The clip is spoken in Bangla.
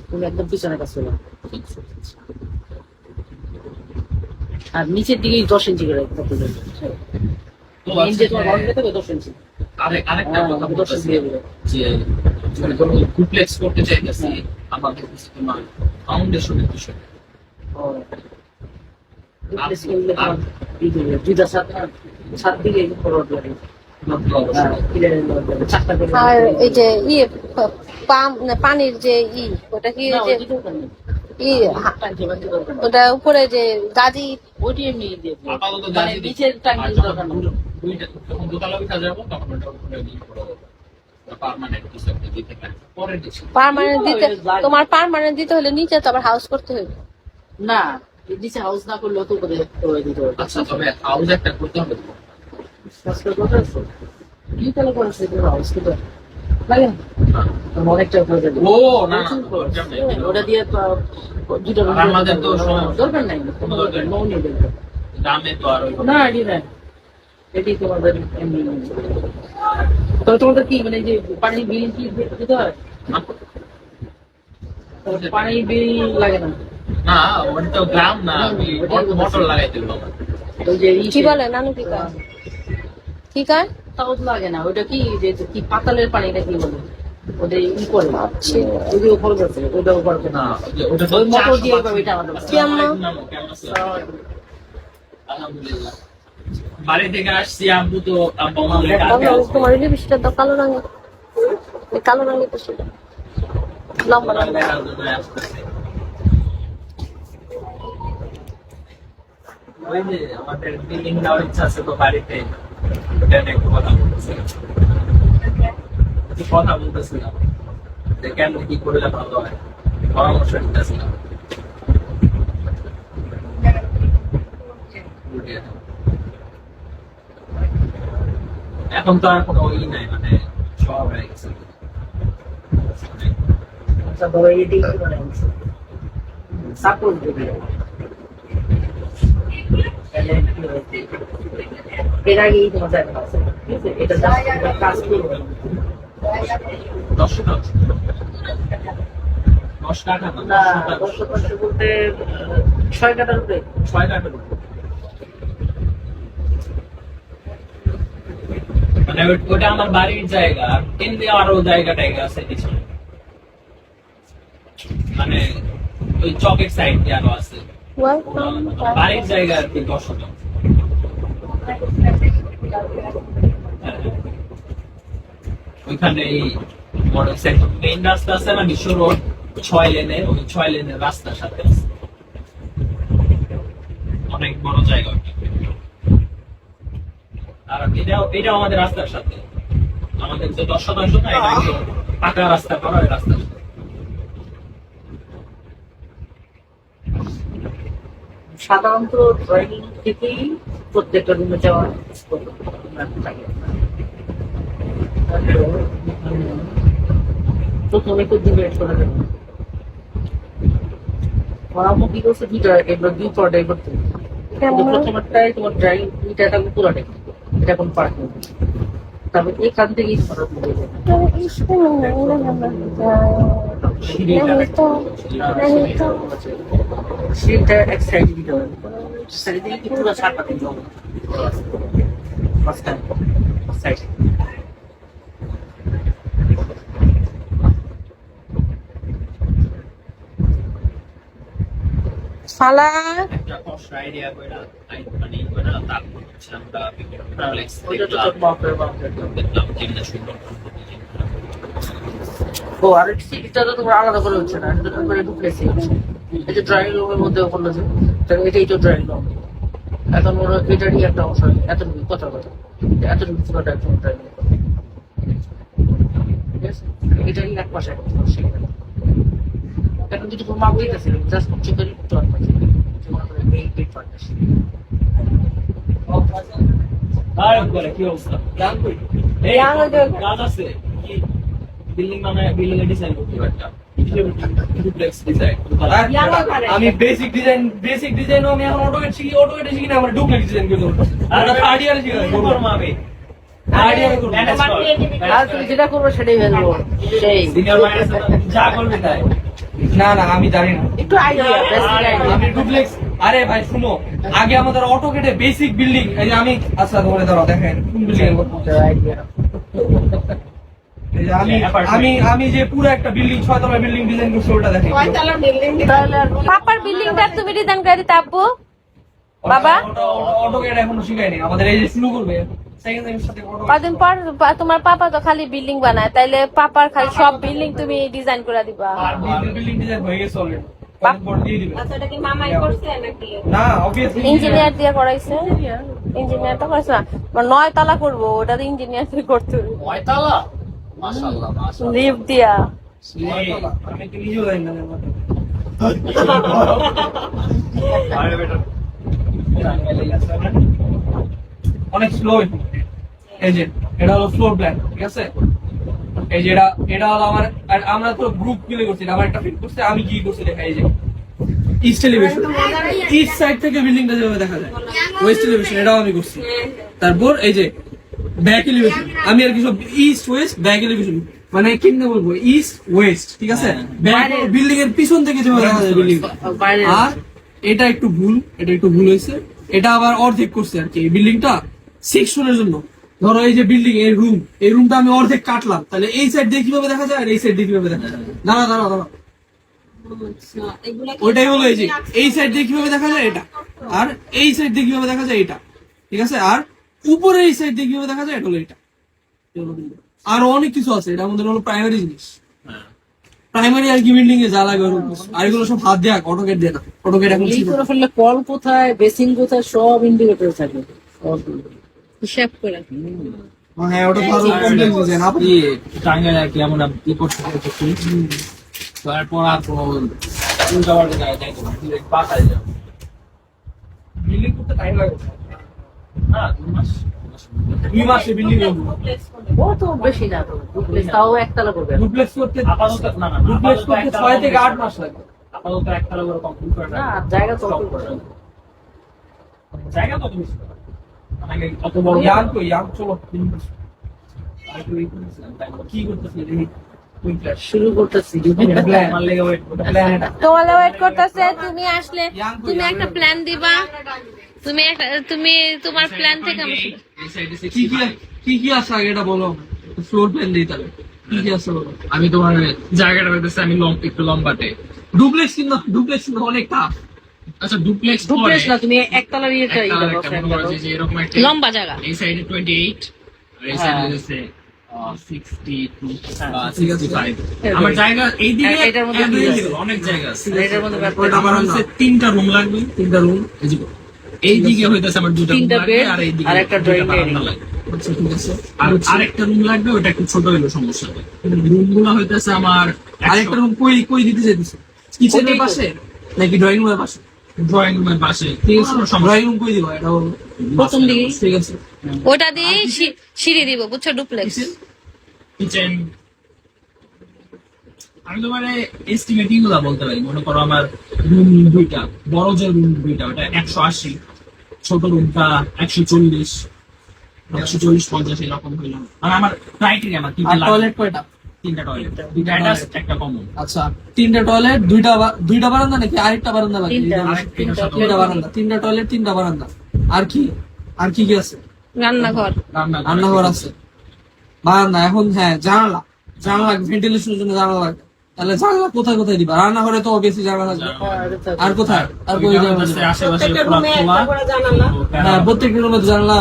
তুমি একদম পিছনে কাজ করো। আর নিচের দিকে 10 ইঞ্চি করে করতে হবে। ইঞ্চি তোমার বাউন্ড করতে হবে 10 ইঞ্চি। আরেকটা কথা 10 ইঞ্চি দিয়ে দিবে। যে যদি কোনো ডুপ্লেক্স করতে চাইতেছি আমাদের তোমার ফাউন্ডেশনের বিষয় ডুপ্লেক্স করলে তোমার দুইটা সাত দিকে ফরওয়ার্ড লাগে। আর এই যে পানির যে ওটা কি যে ওটা উপরে যে গাজি ওইটি এমনি দিয়ে দিবে। আপাতত মানে গাজি নিচের টাঙ্কি দরকার নেই। দুইটা যখন দোতলা উঠা যাবো তখন ওটা উপরে দিয়ে করবো পার্মানেন্ট কিছু একটা দিতে পারি পরে দিচ্ছি পার্মানেন্ট দিতে তোমার পার্মানেন্ট দিতে হলে নিচে তো আবার হাউস করতে হবে না, নিচে হাউস না করলেও তো করে দিতে হবে। আচ্ছা তবে হাউস একটা করতে হবে তো। কষ্ট করে আছে কি তাহলে করে সেটা হাউস করতে লাগে না? অনেকটা করে দেবে। ও না না দরকার নেই। ওটা দিয়ে তো দুটো আর আমাদের তো দরকার নাই, কোনো দরকার নেই, মৌনি দরকার দামে তো আর ওই না। এটি না, এটি তোমাদের এমনি। তবে তোমাদের কি মানে যে পানির বিল কি দিতে হয়? পানি বিল লাগে না? না ওটা তো গ্রাম না আমি মোটর লাগাই দেবো ওই যে কি বলে নানু কি কয় কি কয় তাও তো লাগে না। ওইটা কি যে কি পাতালের পানিটা কি বলে ওদের করে আচ্ছা ওইটাও খরচ আছে, ওইটাও খরচ না না। ওটা তো ওই মোটর দিয়ে চারশো পাবে এটা আমাদের আসসালামু আলাইকুম নানু, কেমন আছেন? আলহামদুলিল্লাহ বাড়ি থেকে আসছি আব্বু তো আব্বু আমাদের কাছে আসছে। তোমার লিপস্টিকটা তো কালো রঙের এই কালো রঙের তো সেটা লম্বা লম্বা দেখার জন্য আসতেছে। ওই যে আমাদের বিল্ডিং দেওয়ার ইচ্ছা আছে তো বাড়িতে ওটা নিয়ে একটু কথা বলতেছিলাম যে কেমন কি করলে ভালো হয় পরামর্শ নিতেছিলাম। এখন তো আর কোনো ই নাই মানে সব হয়ে গেছে। আচ্ছা ধরো এটি মানে সাপোর্ট দেবে এর আগেই তোমার জায়গা আছে, ঠিক আছে? এটা কাজ করবে 10 শতাংশ 10 কাঠা না না, 10 শতাংশ 10 শতাংশ বলতে 6 কাঠার উপরে 6 কাঠার উপর। মানে ওটা আমার বাড়ির জায়গা কিন্তু আরো জায়গা টাইগা আছে পিছনে মানে ওই চকের সাইড দিয়ে আরো আছে বাড়ির জায়গা আর কি 10 শতাংশ। ওইখানে এই বড় মেইন রাস্তা আছে না বিশ্ব রোড 6 লেনের ওই 6 লেনের রাস্তার সাথে আছে অনেক বড় জায়গা ওইটা। আর এটাও আমাদের রাস্তার সাথে আমাদের যে 10 শতাংশ না এটা একদম পাকা রাস্তা করা ওই রাস্তার সাথে। সাধারণত ড্রয়িং থেকেই প্রত্যেকটা রুমে যাওয়া থাকে। প্রথমে তো ডিবেট করা যাবে। পরামর্শ কি করছে দুইটা এগুলো দুই পর্যায়ে করতে হবে। কিন্তু প্রথমটাই তোমার ড্রয়িং দুইটা থাকবে পুরোটাই, এটা কোনো পার্ট নেই। তারপর এখান থেকেই তোমার সিঁড়িটা এক সাইডে দিতে হবে, সাইডে দিয়ে কি পুরো ছাড়টা দিতে হবে মাঝখানে সাইড। ফালা একটা কষ্ট আইডিয়া কইরা মানে কইরা তারপর হচ্ছে আমরা কমপ্লেক্স ওইটা তো তোর বাপের বাপের। দেখলাম কেমনে সুন্দর। ও আর সিটটা তো তোমার আলাদা করে হচ্ছে না, এটা তো করে ঢুকলেছি। এই যে ড্রয়িং রুমের মধ্যে বললো তাহলে এটাই তো ড্রয়িং রুম। এখন ওরা এটারই একটা অংশ, এতটুকু কথার কথা, এতটুকু পুরোটা একদম ড্রয়িং রুম। ঠিক আছে, এটারই এক পাশে এখন যদি কোনো মাপ দিতেছিল জাস্ট চোখের চট পাচ্ছি এই পার্টটা। আর করে কি অবস্থা এই কাজ আছে কি বিল্ডিং মানে বিল্ডিং এর ডিজাইন করতে একটা ডুপ্লেক্স ডিজাইন। আমি বেসিক ডিজাইন আমি এখন অটোকেট শিখি না আমার ডুপ্লেক্স ডিজাইন করতে হবে আর থার্ড ইয়ারে শিখি আমি আর তুমি যেটা করবো সেটাই ফেলবো সেই সিনিয়র মাইনাস যা করবে তাই না না আমি জানি না একটু আইডিয়া, বেসিক আইডিয়া। আমি ডুপ্লেক্স, আরে ভাই শুনো, আগে আমাদের অটোকেটে বেসিক বিল্ডিং, এই যে আমি, আচ্ছা ধরে দাঁড়াও দেখেন কোন বিল্ডিং এর কথা বলছি। আইডিয়া। এই যে আমি যে পুরো একটা বিল্ডিং 6 তলা বিল্ডিং ডিজাইন করছি ওটা দেখেন। তাহলে আর পাপার বিল্ডিংটা তুমি ডিজাইন করে দিতে আব্বু। বাবা অটোকেট এখনো শিখাইনি, আমাদের এই যে শুরু করবে সেকেন্ড টাইমের সাথে কদিন পর তোমার পাপা তো খালি বিল্ডিং বানায়, তাইলে পাপার খালি সব বিল্ডিং তুমি ডিজাইন করে দিবা। বিল্ডিং ডিজাইন হয়ে গেছে অলরেডি, পর দিয়ে দিবে। আচ্ছা এটা কি মামাই করছে নাকি না অবভিয়াসলি ইঞ্জিনিয়ার দিয়ে করাইছে? ইঞ্জিনিয়ার তো করাইছে না, 9 তলা করবো, ওটা তো ইঞ্জিনিয়ার দিয়ে করতে হবে। ময়তালা মাশাআল্লাহ মাশাআল্লাহ লিফট দিয়া। আমি তো নিজেও জানি না। অনেক স্লো। এই যে এটা হলো ফ্লোর প্ল্যান, ঠিক আছে? এই যে এটা হলো আমার, আর আমরা তো গ্রুপ মিলে করছি, আমার একটা ফিট করছে, আমি কি করছি দেখা, এই যে ইস্ট এলিভেশন, ইস্ট সাইড থেকে বিল্ডিংটা যেভাবে দেখা যায়, ওয়েস্ট এলিভেশন এটাও আমি করছি। তারপর এই যে ব্যাক এলিভেশন, আমি আর কি সব ইস্ট ওয়েস্ট ব্যাক এলিভেশন, মানে কেমনে বলবো, ইস্ট ওয়েস্ট, ঠিক আছে? ব্যাক বিল্ডিং এর পিছন থেকে যেভাবে দেখা যায় বিল্ডিং। বাইরে আর এটা একটু ভুল হয়েছে, এটা আবার অর্ধেক করছে আর কি এই বিল্ডিংটা সেকশনের জন্য। ধরো এই যে বিল্ডিং এই রুমটা আমি অর্ধেক কাটলাম, তাহলে এই সাইড দিয়ে কিভাবে দেখা যায় আর এই সাইড দিয়ে কিভাবে দেখা যায়, দাঁড়া ওইটাই হলো এই যে এই সাইড দিয়ে কিভাবে দেখা যায় এটা, আর এই সাইড দিয়ে কিভাবে দেখা যায় এটা, ঠিক আছে? আর উপরে এই সাইড দিয়ে কিভাবে দেখা যায় এটা হলো এটা। আরো অনেক কিছু আছে, এটা আমাদের হলো প্রাইমারি জিনিস, প্রাইমারি আর কি বিল্ডিং এ যা লাগে ওরকম কিছু। আর এগুলো সব হাত দেয়া, অটোকেট দিয়ে না, অটোকেট এখন এই ছিল। করে ফেললে কল কোথায়, বেসিন কোথায়, সব ইন্ডিকেটর থাকে সব। হিসাব করে। হ্যাঁ ওটা ভালো কমপ্লেক্স ডিজাইন আপনি টাঙ্গাইলে আর কি এমন কি করতে করতেছি তারপর আর কোনো উল্টা পাল্টা জায়গায় যাইতে না, ডিরেক্ট বাসায় যাও। বিল্ডিং করতে টাইম লাগে, না 2 মাসে বিল্ডিং করব। ও তো বেশি না তো, তাও একতলা করবে। ডুপ্লেক্স করতে আপাতত না ডুপ্লেক্স করতে 6 থেকে 8 মাস লাগে। আপাতত একতলা করে কমপ্লিট করে না জায়গা তো জায়গা কত বেশি মানে কত বড় ইয়াং চলো কি করতেছি দেখি শুরু করতেছি। আমার লেগে ওয়েট প্ল্যান এটা। তোমালে ওয়েট করতেছে, তুমি আসলে তুমি একটা প্ল্যান দিবা, তুমি তোমার প্ল্যান থেকে আমার সাথে- এই সাইডে কি আছে আগে এটা বলো, ফ্লোর প্ল্যান দিই তাহলে কি আছে বলো। আমি তোমার জায়গাটা হইতেছে আমি একটু লম্বাতে ডুপ্লেক্স কিন্তু অনেক টাফ। আচ্ছা ডুপ্লেক্স ডুপ্লেক্স না, তুমি একতলার ইয়েটা একটা মনে করো যে এরকম একটা লম্বা জায়গা। এই সাইডে 28 আর এই সাইডে হচ্ছে 62 বা 65। আমার জায়গা এই দিকে এটার মধ্যে কি আছে? অনেক জায়গা আছে। এটার মধ্যে ব্যাপার ওটা আমার হচ্ছে 3টা রুম লাগবে, 3টা রুম। এই দিকে হইতেছে আমার 2টা রুম 3টা লাগবে bed আর এই দিকে আর একটা দুইটা drawing বারান্দা area। লাগবে। আচ্ছা ঠিক আছে। আর আরেকটা রুম লাগবে, ওটা একটু ছোট হইলো সমস্যা নেই। রুম গুলো হইতেছে আমার আরেকটা রুম কই দিতে চাইতেছো, কিচেনের ওটাই তো। পাশে নাকি ড্রয়িং রুমের পাশে? ড্রয়িং রুমের পাশে, ঠিক আছে কোনো সমস্যা ড্রয়িং রুম কই দিবা এটা বলো। প্রথম দিকে ঠিক আছে। ওটা দিয়ে সিঁড়ি দিব, বুঝছো? ডুপ্লেক্স। কিচেন আমি তোমার এস্টিমেটিং গুলা বলতে পারি। মনে করো আমার রুম 2টা, বড় যে রুম 2টা ওটা 180, ছোট রুমটা 140, 140-50 এরকম হইলাম। মানে আমার ক্রাইটেরিয়া আমার আর তিনটা টয়লেট কয়টা? 3টা টয়লেট, 2টা অ্যাটাচ একটা কমন। আচ্ছা 3টা টয়লেট, 2টা বারান্দা নাকি আরেকটা বারান্দা বাকি? তিনটা। 3টা বারান্দা, 3টা টয়লেট, 3টা বারান্দা। আর কি আছে? রান্নাঘর। রান্নাঘর আছে, বারান্দা। এখন হ্যাঁ জানালা ভেন্টিলেশনের জন্য জানালা লাগবে। তাহলে জানালা কোথায় দিবা? রান্নাঘরে তো অবভিয়াসলি জানালা লাগবে। আর কোথায়? আর কই জানালা? আশেপাশে খোলা হ্যাঁ প্রত্যেকটা রুমে জানালা